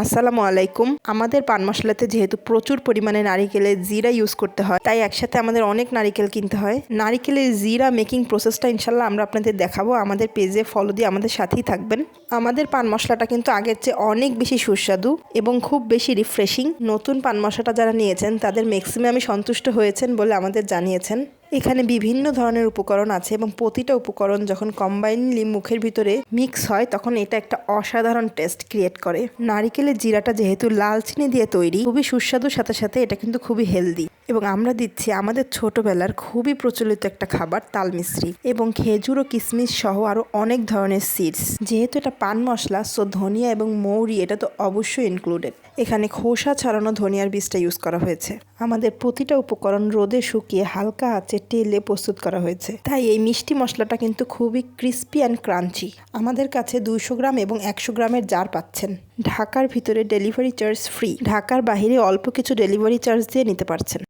আসসালামু আলাইকুম। আমাদের পান মশলাতে যেহেতু প্রচুর পরিমাণে নারিকেলের জিরা ইউজ করতে হয়, তাই একসাথে আমাদের অনেক নারিকেল কিনতে হয়। নারিকেলের জিরা মেকিং প্রসেসটা ইনশাল্লাহ আমরা আপনাদের দেখাবো। আমাদের পেজে ফলো দিয়ে আমাদের সাথেই থাকবেন। আমাদের পান মশলাটা কিন্তু আগের চেয়ে অনেক বেশি সুস্বাদু এবং খুব বেশি রিফ্রেশিং। নতুন পান মশলাটা যারা নিয়েছেন তাদের ম্যাক্সিমামই সন্তুষ্ট হয়েছেন বলে আমাদের জানিয়েছেন। এখানে বিভিন্ন ধরনের উপকরণ আছে এবং প্রতিটা উপকরণ যখন কম্বাইনলি মুখের ভিতরে মিক্স হয় তখন এটা একটা অসাধারণ টেস্ট ক্রিয়েট করে। নারিকেলের জিরাটা যেহেতু লাল চিনি দিয়ে তৈরি, খুবই সুস্বাদুর সাথে সাথে এটা কিন্তু খুবই হেলদি। এবং আমরা দিচ্ছি আমাদের ছোটবেলার খুবই প্রচলিত একটা খাবার তাল মিশ্রি এবং খেজুর ও কিশমিশ সহ আরও অনেক ধরনের সিডস। যেহেতু এটা পান মশলা, সো ধনিয়া এবং মৌরি এটা তো অবশ্যই ইনক্লুডেড। এখানে খোসা ছাড়ানো ধনিয়ার বীজটা ইউজ করা হয়েছে। আমাদের প্রতিটা উপকরণ রোদে শুকিয়ে হালকা আঁচে তেলে প্রস্তুত করা হয়েছে, তাই এই মিষ্টি মশলাটা কিন্তু খুবই ক্রিস্পি অ্যান্ড ক্রাঞ্চি। আমাদের কাছে 200 গ্রাম এবং 100 গ্রামের জার পাচ্ছেন। ঢাকার ভিতরে ডেলিভারি চার্জ ফ্রি, ঢাকার বাইরে অল্প কিছু ডেলিভারি চার্জ দিয়ে নিতে পারছেন।